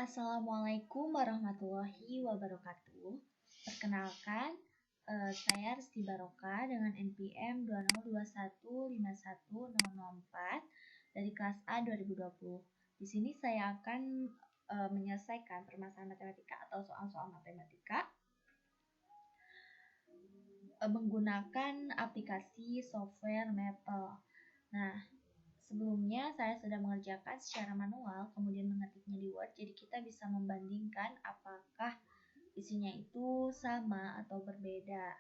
Assalamualaikum warahmatullahi wabarakatuh. Perkenalkan, saya Rizky Baroka dengan NPM 2021510004 dari kelas A 2020. Di sini saya akan menyelesaikan permasalahan matematika atau soal-soal matematika menggunakan aplikasi software Maple. Nah, sebelumnya saya sudah mengerjakan secara manual, kemudian mengetiknya di Word, jadi kita bisa membandingkan apakah isinya itu sama atau berbeda.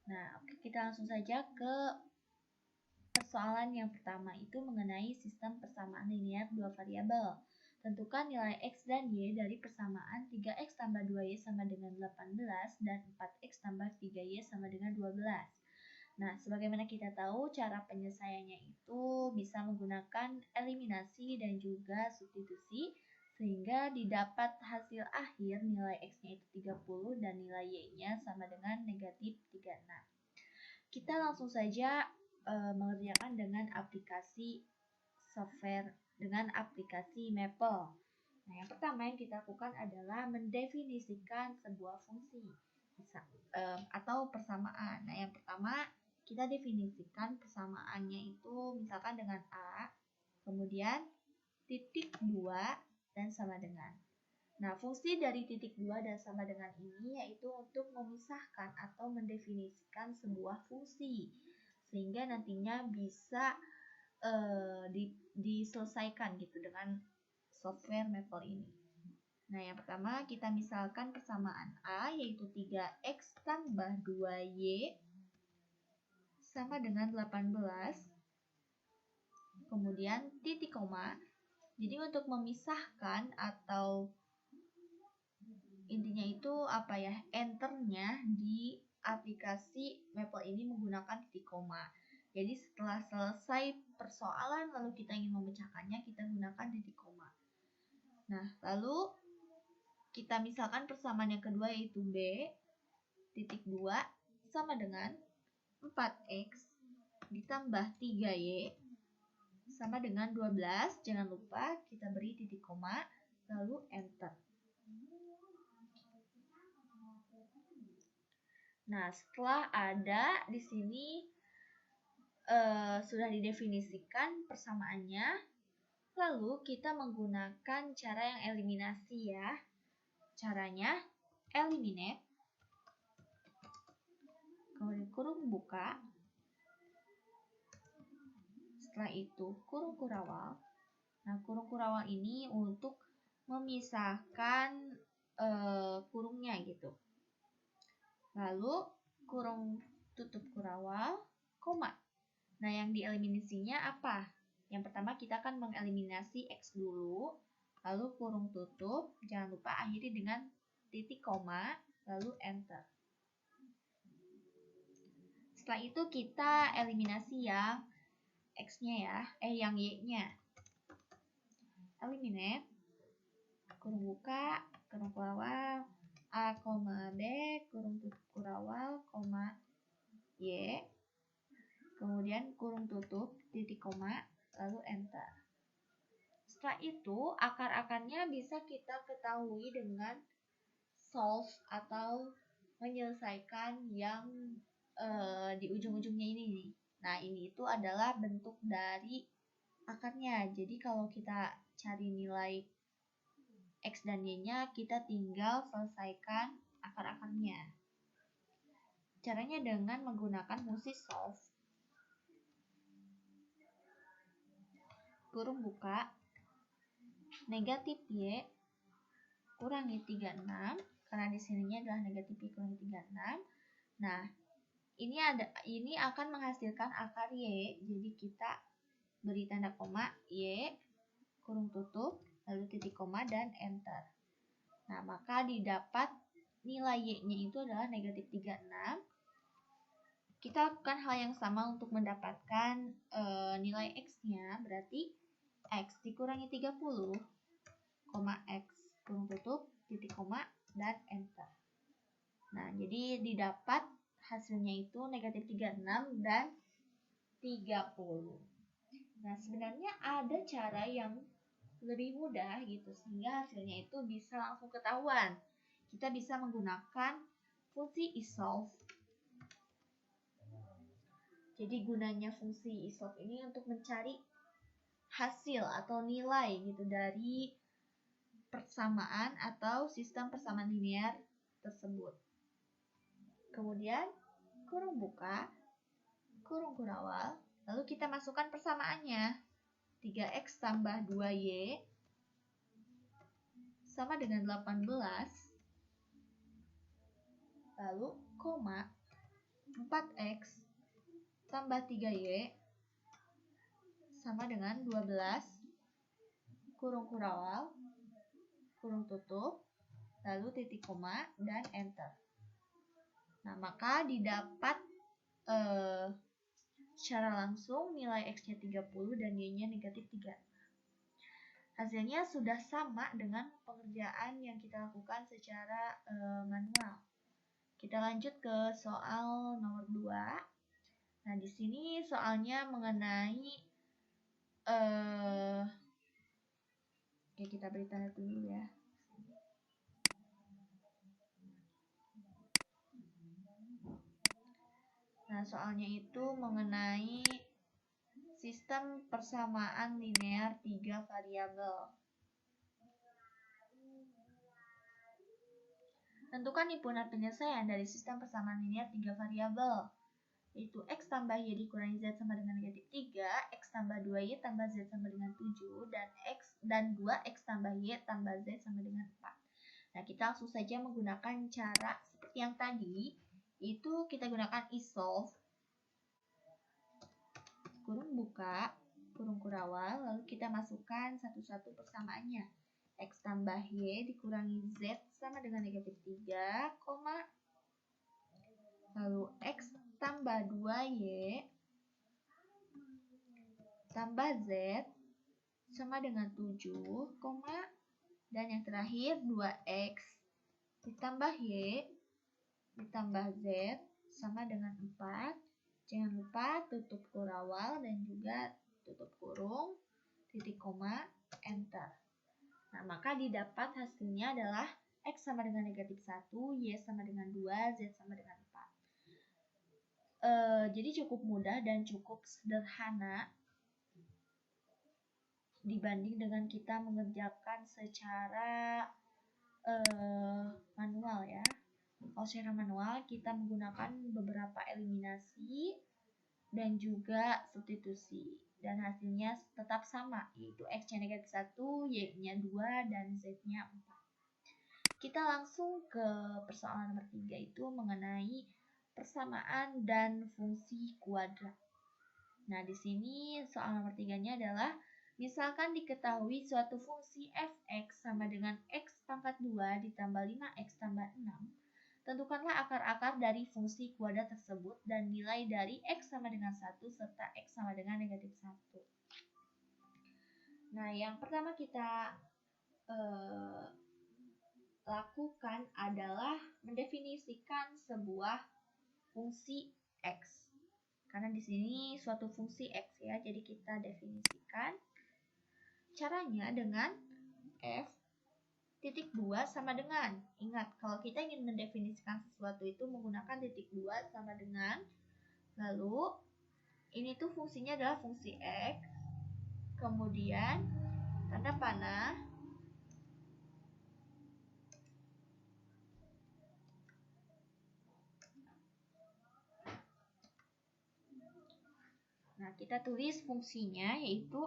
Nah, oke, kita langsung saja ke persoalan yang pertama, itu mengenai sistem persamaan linear dua variabel. Tentukan nilai X dan Y dari persamaan 3X tambah 2Y sama dengan 18 dan 4X tambah 3Y sama dengan 12. Nah, sebagaimana kita tahu, cara penyelesaiannya itu bisa menggunakan eliminasi dan juga substitusi, sehingga didapat hasil akhir nilai X-nya itu 30 dan nilai Y-nya sama dengan negatif 36. Kita langsung saja mengerjakan dengan aplikasi software, dengan aplikasi Maple. Nah, yang pertama yang kita lakukan adalah mendefinisikan sebuah fungsi atau persamaan. Nah, yang pertama kita definisikan persamaannya itu misalkan dengan A, kemudian titik 2 dan sama dengan. Nah, fungsi dari titik 2 dan sama dengan ini yaitu untuk memisahkan atau mendefinisikan sebuah fungsi, sehingga nantinya bisa diselesaikan gitu dengan software Maple ini. Nah, yang pertama kita misalkan persamaan A yaitu 3X tambah 2Y sama dengan 18. Kemudian titik koma. Jadi untuk memisahkan atau intinya itu apa ya, enternya di aplikasi Maple ini menggunakan titik koma. Jadi setelah selesai persoalan lalu kita ingin memecahkannya, kita gunakan titik koma. Nah, lalu kita misalkan persamaan yang kedua yaitu B titik 2 sama dengan 4X ditambah 3Y sama dengan 12. Jangan lupa kita beri titik koma lalu enter. Nah, setelah ada di sini sudah didefinisikan persamaannya, lalu kita menggunakan cara yang eliminasi ya. Caranya eliminate, kemudian kurung buka, setelah itu kurung kurawal. Nah, kurung kurawal ini untuk memisahkan kurungnya gitu. Lalu kurung tutup kurawal, koma. Nah, yang dieliminasinya apa? Yang pertama kita akan mengeliminasi X dulu, lalu kurung tutup, jangan lupa akhiri dengan titik koma, lalu enter. Setelah itu kita eliminasi yang X-nya ya, yang Y-nya. Eliminate, kurung buka, kurung kurawal, A, B, kurung tutup kurawal, Y, kemudian kurung tutup, titik koma, lalu enter. Setelah itu, akar-akarnya bisa kita ketahui dengan solve atau menyelesaikan yang di ujung-ujungnya ini nih. Nah, ini itu adalah bentuk dari akarnya. Jadi kalau kita cari nilai X dan Y-nya, kita tinggal selesaikan akar-akarnya. Caranya dengan menggunakan fungsi solve. Kurung buka, negatif Y kurangi 36, karena di sininya adalah negatif Y kurangi 36. Nah, ini akan menghasilkan akar Y. Jadi kita beri tanda koma Y, kurung tutup, lalu titik koma dan enter. Nah, maka didapat nilai Y-nya itu adalah negatif 36. Kita lakukan hal yang sama untuk mendapatkan nilai X-nya, berarti X dikurangi 30, X kurung tutup, titik koma, dan enter. Nah, jadi didapat hasilnya itu negatif 36 dan 30. Nah, sebenarnya ada cara yang lebih mudah gitu, sehingga hasilnya itu bisa langsung ketahuan. Kita bisa menggunakan fungsi isolve. Jadi gunanya fungsi isolve ini untuk mencari hasil atau nilai gitu dari persamaan atau sistem persamaan linear tersebut. Kemudian kurung buka, kurung kurawal, lalu kita masukkan persamaannya. 3x tambah 2y sama dengan 18, lalu koma 4x tambah 3y sama dengan 12, kurung kurawal, kurung tutup, lalu titik koma, dan enter. Nah, maka didapat secara langsung nilai x-nya 30 dan y-nya negatif 3. Hasilnya sudah sama dengan pengerjaan yang kita lakukan secara manual. Kita lanjut ke soal nomor 2. Nah, di sini soalnya mengenai kita beri tanda dulu ya. Nah, soalnya itu mengenai sistem persamaan linear 3 variabel. Tentukan himpunan penyelesaian dari sistem persamaan linear 3 variabel, yaitu x tambah y dikurangi z sama dengan negatif 3, x tambah 2y tambah z sama dengan 7, dan 2x tambah y tambah z sama dengan 4. Nah, kita langsung saja menggunakan cara seperti yang tadi, itu kita gunakan isolve, kurung buka, kurung kurawal, lalu kita masukkan satu-satu persamaannya. X tambah y dikurangi z sama dengan negatif 3, lalu x tambah 2y tambah z sama dengan 7, dan yang terakhir 2x ditambah y ditambah z sama dengan 4. Jangan lupa tutup kurawal dan juga tutup kurung, titik koma, enter. Nah, maka didapat hasilnya adalah x sama dengan negatif 1, y sama dengan 2, z sama dengan 4. Jadi cukup mudah dan cukup sederhana dibanding dengan kita mengerjakan secara manual ya. Kalau secara manual kita menggunakan beberapa eliminasi dan juga substitusi, dan hasilnya tetap sama, yaitu x-nya negatif 1, y-nya 2, dan z-nya 4. Kita langsung ke persoalan nomor 3, itu mengenai persamaan dan fungsi kuadrat. Nah, di sini soal nomor 3-nya adalah misalkan diketahui suatu fungsi f(x) sama dengan x pangkat 2 ditambah 5x tambah 6. Tentukanlah akar-akar dari fungsi kuadrat tersebut dan nilai dari x sama dengan 1 serta x sama dengan negatif 1. Nah, yang pertama kita lakukan adalah mendefinisikan sebuah fungsi x. Karena di sini suatu fungsi x ya, jadi kita definisikan. Caranya dengan f titik 2 sama dengan, ingat kalau kita ingin mendefinisikan sesuatu itu menggunakan titik 2 sama dengan, lalu ini tuh fungsinya adalah fungsi x, kemudian tanda panah, nah kita tulis fungsinya yaitu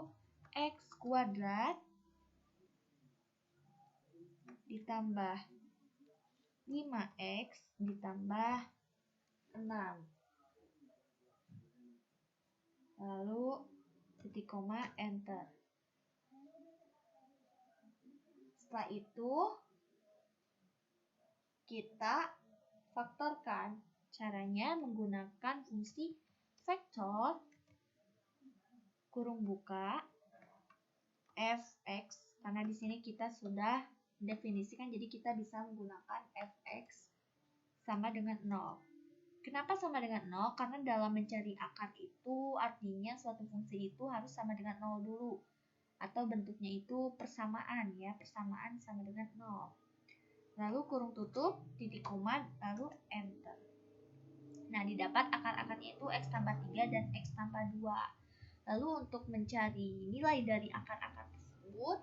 x kuadrat ditambah 5x ditambah 6. Lalu titik koma, enter. Setelah itu kita faktorkan. Caranya menggunakan fungsi vektor kurung buka fx, karena di sini kita sudah definisikan, jadi kita bisa menggunakan fx sama dengan 0. Kenapa sama dengan 0? Karena dalam mencari akar itu artinya suatu fungsi itu harus sama dengan 0 dulu. atau bentuknya itu persamaan ya, persamaan sama dengan 0. Lalu kurung tutup, titik koma, lalu enter. Nah, didapat akar-akarnya itu X tambah 3 dan X tambah 2. Lalu untuk mencari nilai dari akar-akar tersebut,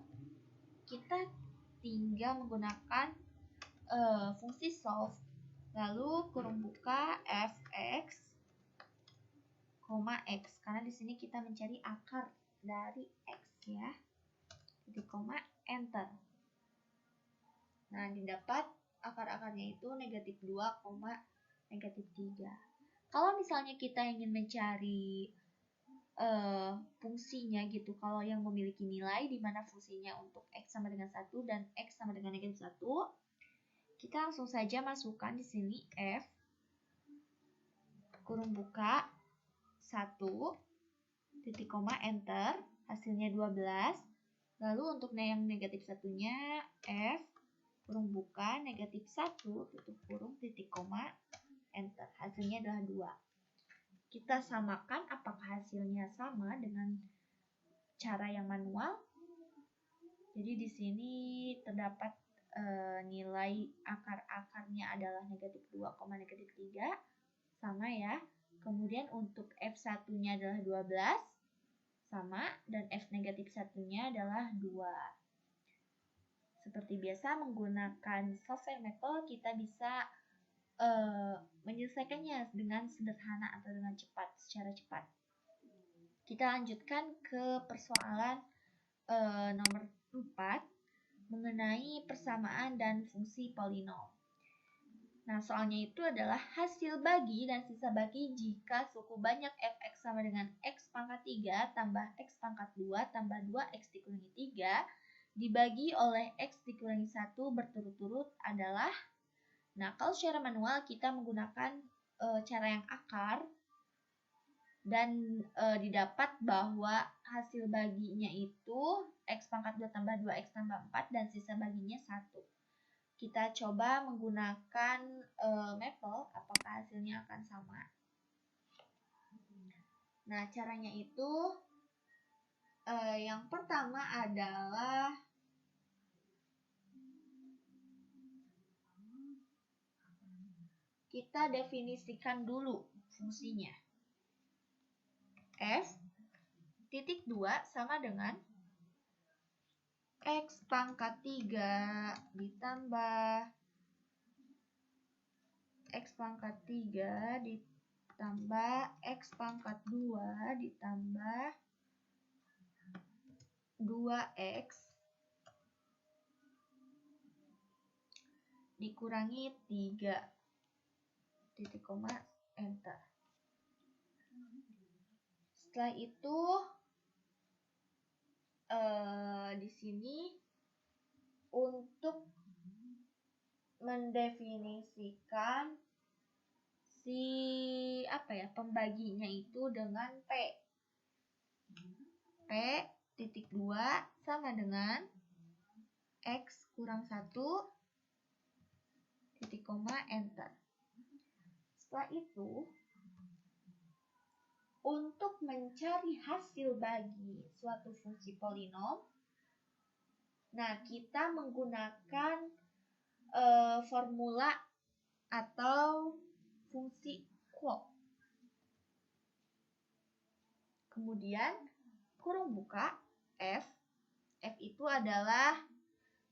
kita tinggal menggunakan fungsi solve. Lalu kurung buka fx, x, karena di sini kita mencari akar dari x ya. Titik koma, enter. Nah, didapat akar-akarnya itu negatif 2, negatif 3. Kalau misalnya kita ingin mencari fungsinya gitu, kalau yang memiliki nilai di mana fungsinya untuk x sama dengan 1 dan x sama dengan negatif 1, kita langsung saja masukkan di sini f kurung buka 1 titik koma enter, hasilnya 12. Lalu untuk yang negatif satunya f kurung buka negatif 1 tutup kurung titik koma enter, hasilnya adalah 2. Kita samakan apakah hasilnya sama dengan cara yang manual. Jadi di sini terdapat nilai akar-akarnya adalah negatif 2, negatif 3, sama ya. Kemudian untuk F1-nya adalah 12, sama, dan F negatif 1-nya adalah 2. Seperti biasa menggunakan software Maple, kita bisa menyelesaikannya dengan sederhana atau dengan cepat, secara cepat. Kita lanjutkan ke persoalan nomor 4 mengenai persamaan dan fungsi polinom. Nah, soalnya itu adalah hasil bagi dan sisa bagi jika suku banyak fx sama dengan x pangkat 3 tambah x pangkat 2 tambah 2x dikurangi 3 dibagi oleh x dikurangi 1 berturut-turut adalah. Nah, kalau secara manual kita menggunakan cara yang akar dan didapat bahwa hasil baginya itu x pangkat 2 tambah 2x tambah 4 dan sisa baginya 1. Kita coba menggunakan Maple, apakah hasilnya akan sama. Nah, caranya itu yang pertama adalah kita definisikan dulu fungsinya. F titik 2 sama dengan x pangkat 3 ditambah x pangkat 3 ditambah x pangkat 2 ditambah 2x dikurangi 3 titik koma enter. Setelah itu di sini untuk mendefinisikan si pembaginya itu dengan P titik 2 sama dengan x kurang 1 titik koma enter. Setelah itu untuk mencari hasil bagi suatu fungsi polinom, nah kita menggunakan formula atau fungsi QUOC. Kemudian kurung buka f itu adalah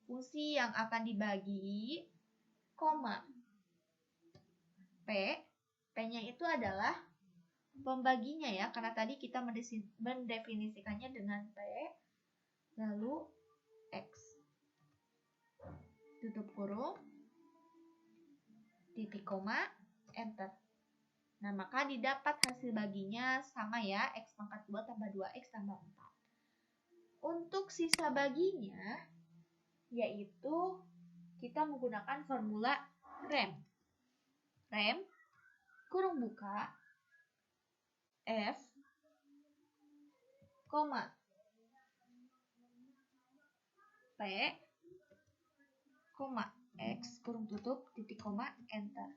fungsi yang akan dibagi, koma p-nya itu adalah pembaginya ya, karena tadi kita mendefinisikannya dengan p, lalu x tutup kurung titik koma enter. Nah, maka didapat hasil baginya sama ya, x pangkat 2 tambah 2x tambah 4. Untuk sisa baginya yaitu kita menggunakan formula rem kurung buka f, p, x kurung tutup titik koma enter.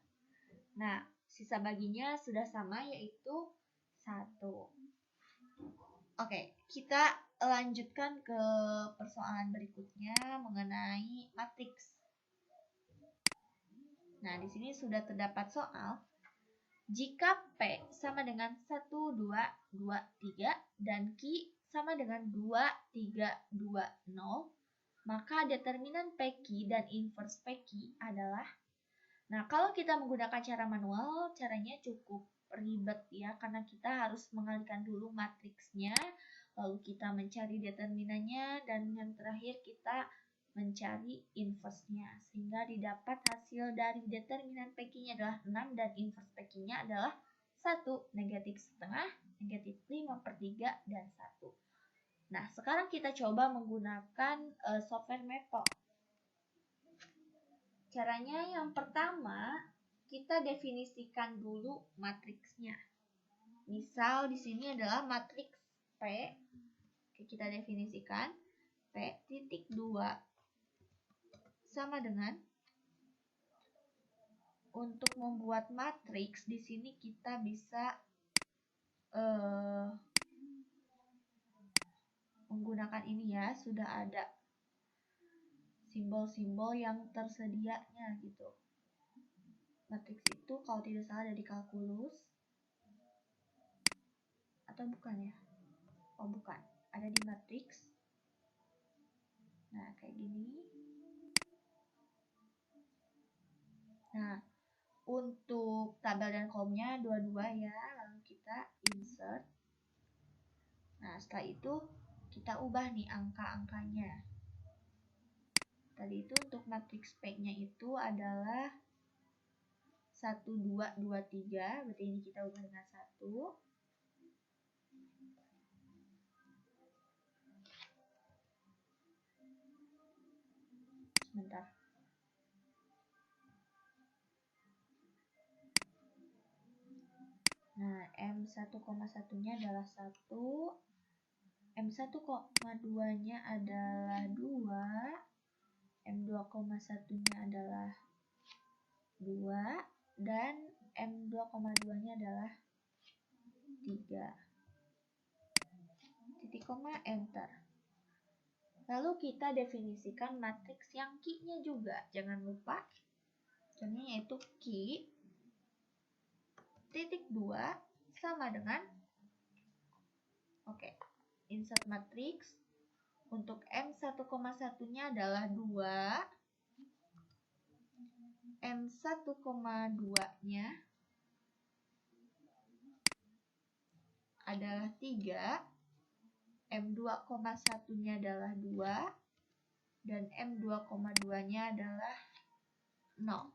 Nah, sisa baginya sudah sama yaitu 1. Oke, kita lanjutkan ke persoalan berikutnya mengenai matriks. Nah, di sini sudah terdapat soal. Jika P sama dengan 1, 2, 2, 3 dan Q sama dengan 2, 3, 2, 0, maka determinan PQ dan inverse PQ adalah. Nah, kalau kita menggunakan cara manual, caranya cukup ribet ya, karena kita harus mengalihkan dulu matriksnya, lalu kita mencari determinannya, dan yang terakhir kita mencari inverse-nya, sehingga didapat hasil dari determinan PQ-nya adalah 6 dan inverse PQ-nya adalah 1, negatif setengah, negatif 5/3, dan 1. Nah, sekarang kita coba menggunakan software Maple. Caranya yang pertama, kita definisikan dulu matriksnya. Misal di sini adalah matriks P. Oke, kita definisikan P titik 2 sama dengan, untuk membuat matriks di sini kita bisa menggunakan ini ya, sudah ada simbol-simbol yang tersedianya gitu. Matriks itu kalau tidak salah ada di kalkulus, atau bukan ya? Oh bukan, ada di matriks. Nah, kayak gini. Nah, untuk tabel dan kolomnya dua-dua ya, lalu kita insert. Nah, setelah itu kita ubah nih angka-angkanya. Tadi itu untuk matriks P-nya itu adalah 1, 2, 2, 3, berarti ini kita ubah dengan 1. Sebentar. Nah, M1,1-nya adalah 1, M1,2-nya adalah 2, M2,1-nya adalah 2, dan M2,2-nya adalah 3. Titik koma, enter. Lalu kita definisikan matriks yang Q-nya juga. Jangan lupa, contohnya yaitu Q titik 2 sama dengan, oke, insert matriks. Untuk M1,1-nya adalah 2, M1,2-nya adalah 3, M2,1-nya adalah 2, dan M2,2-nya adalah 0.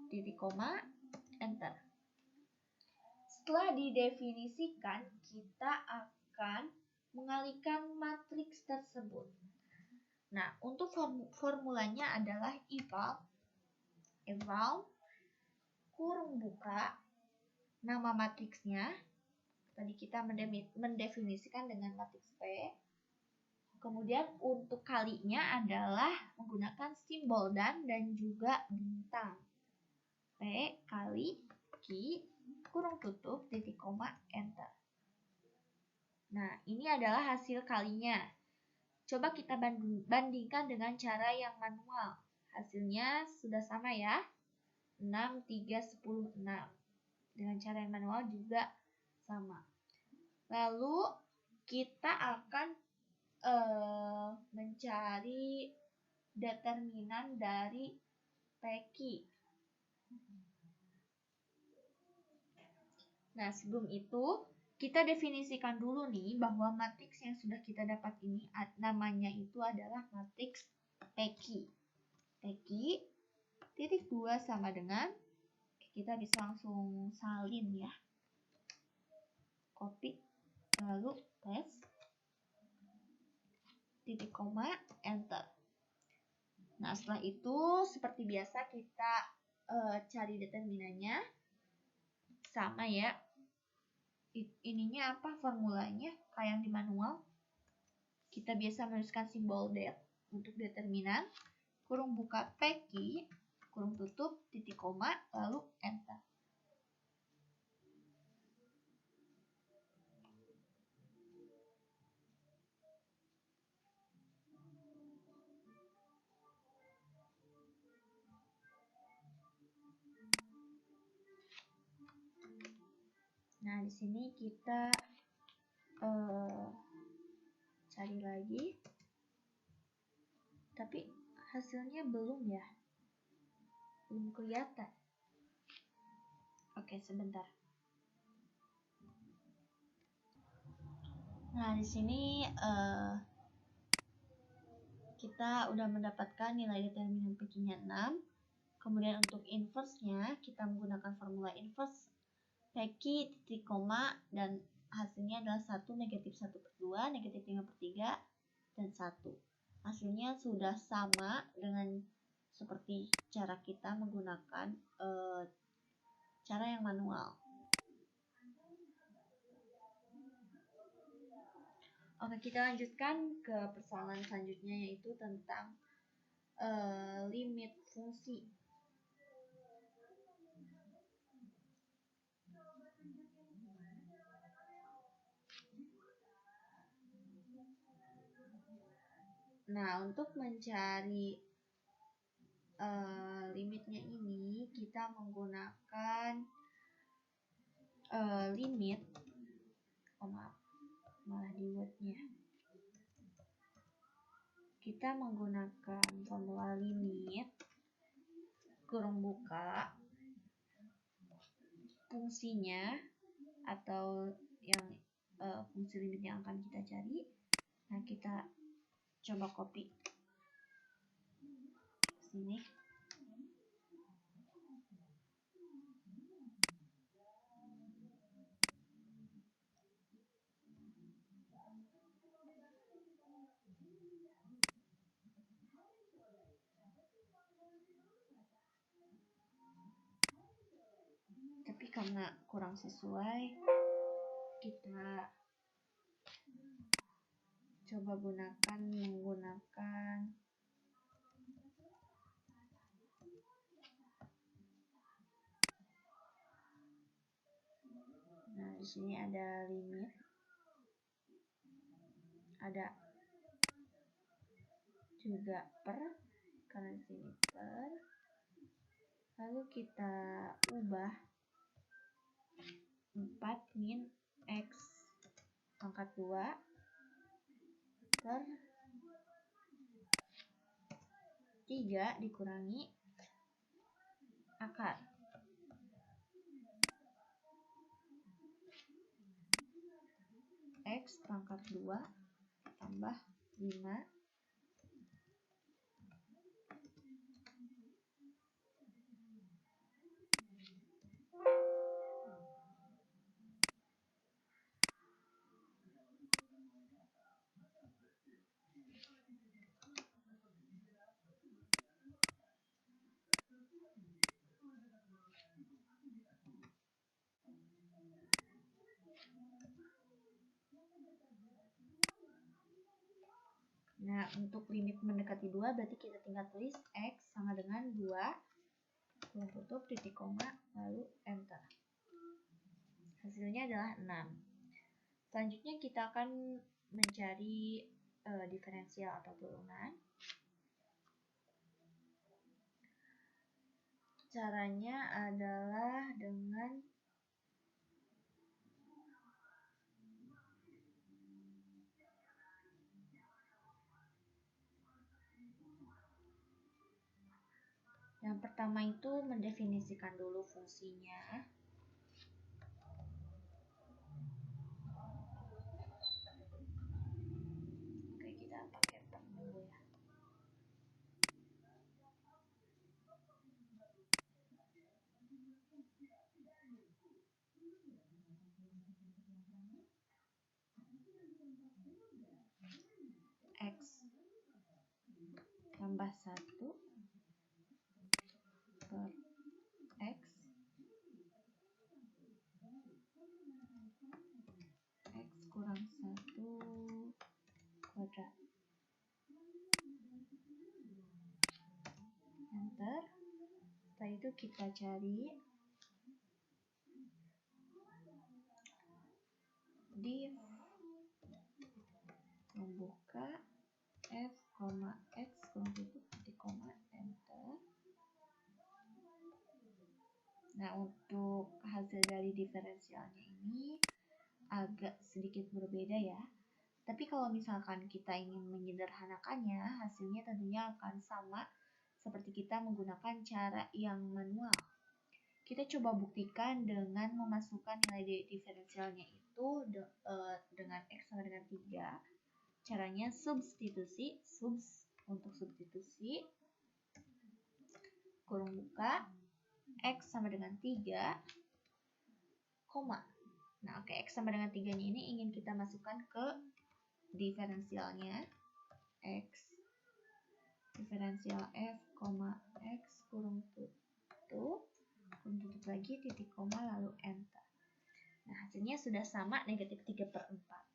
Titik koma, enter. Setelah didefinisikan, kita akan mengalihkan matriks tersebut. Nah, untuk formulanya adalah eval kurung buka nama matriksnya. Tadi kita mendefinisikan dengan matriks P. Kemudian untuk kalinya adalah menggunakan simbol dan juga bintang. P kali Q kurung tutup titik koma, enter. Nah, ini adalah hasil kalinya. Coba kita bandingkan dengan cara yang manual. Hasilnya sudah sama ya. 6, 3, 10, 6. Dengan cara yang manual juga sama. Lalu kita akan mencari determinan dari PQ. Nah, sebelum itu kita definisikan dulu nih bahwa matriks yang sudah kita dapat ini namanya itu adalah matriks PQ. PQ titik 2 sama dengan, kita bisa langsung salin ya. Copy, lalu paste, titik koma, enter. Nah, setelah itu seperti biasa kita cari determinannya. Sama ya. Ininya apa formulanya? Kayak yang di manual. Kita biasa menuliskan simbol det untuk determinan. Kurung buka PQ, kurung tutup, titik koma, lalu enter. di sini kita cari lagi, tapi hasilnya belum ya, belum kelihatan. Oke, sebentar. Nah, di sini kita udah mendapatkan nilai determinan Peking-nya 6. Kemudian untuk inverse-nya kita menggunakan formula inverse Peking titik koma dan hasilnya adalah 1, negatif 1/2, negatif 5/3, dan 1. Hasilnya sudah sama dengan seperti cara kita menggunakan cara yang manual. Oke, kita lanjutkan ke persoalan selanjutnya, yaitu tentang limit fungsi. Nah, untuk mencari limitnya ini, kita menggunakan limit, malah di word-nya. Kita menggunakan formula limit, kurung buka, fungsinya, atau yang fungsi limit yang akan kita cari. Nah, kita coba copy sini. Tapi karena kurang sesuai, kita coba menggunakan nah, di sini ada limit, ada juga per, karena di sini per. Lalu kita ubah 4 min x pangkat 2 per 3 dikurangi akar. X pangkat 2 tambah 5 Nah, untuk limit mendekati 2 berarti kita tinggal tulis X sama dengan 2, kurung tutup, titik koma, lalu enter. Hasilnya adalah 6. Selanjutnya kita akan mencari diferensial atau turunan. Caranya adalah dengan yang pertama itu mendefinisikan dulu fungsinya. Oke, kita pakai per dulu ya. X tambah 1 per X kurang 1 kuadrat. Enter. Setelah itu kita cari div membuka f, x kurang tutup titik koma, enter. Nah, untuk hasil dari diferensialnya ini agak sedikit berbeda ya. Tapi kalau misalkan kita ingin menyederhanakannya, hasilnya tentunya akan sama seperti kita menggunakan cara yang manual. Kita coba buktikan dengan memasukkan nilai diferensialnya itu dengan X sama dengan 3. Caranya substitusi, untuk substitusi, kurung buka, X sama dengan 3, koma. Nah, oke, X sama dengan 3 ini ingin kita masukkan ke diferensialnya. X, diferensial F, X, kurung tutup lagi, titik koma, lalu enter. Nah, hasilnya sudah sama, negatif 3/4.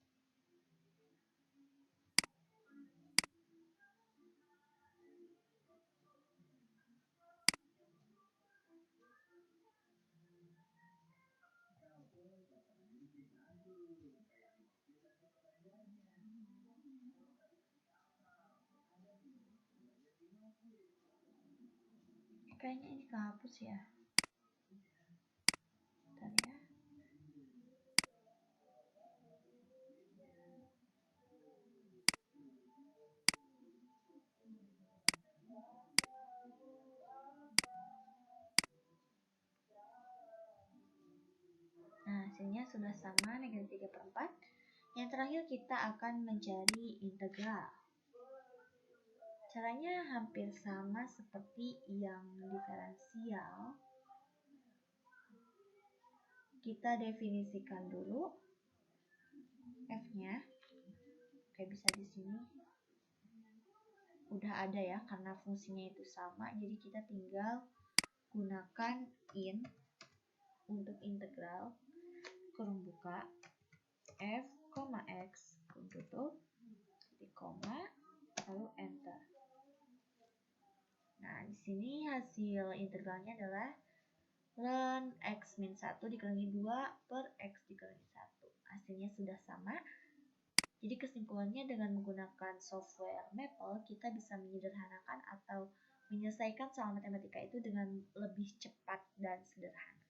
Kayaknya ini kehapus ya. Bentar ya. Nah, hasilnya sudah sama, negatif 3/4. Yang terakhir kita akan mencari integral. Caranya hampir sama seperti yang diferensial. Kita definisikan dulu F-nya. Oke, bisa di sini. Udah ada ya, karena fungsinya itu sama, jadi kita tinggal gunakan in untuk integral, kurung buka, F, X, kurung tutup, titik koma, lalu enter. Nah, di sini hasil integralnya adalah ln X min 1 dikurangi 2 per X dikurangi 1. Hasilnya sudah sama. Jadi kesimpulannya dengan menggunakan software Maple, kita bisa menyederhanakan atau menyelesaikan soal matematika itu dengan lebih cepat dan sederhana.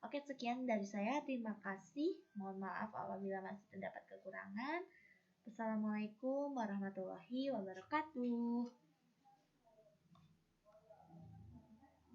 Oke, sekian dari saya. Terima kasih. Mohon maaf apabila masih terdapat kekurangan. Wassalamualaikum warahmatullahi wabarakatuh.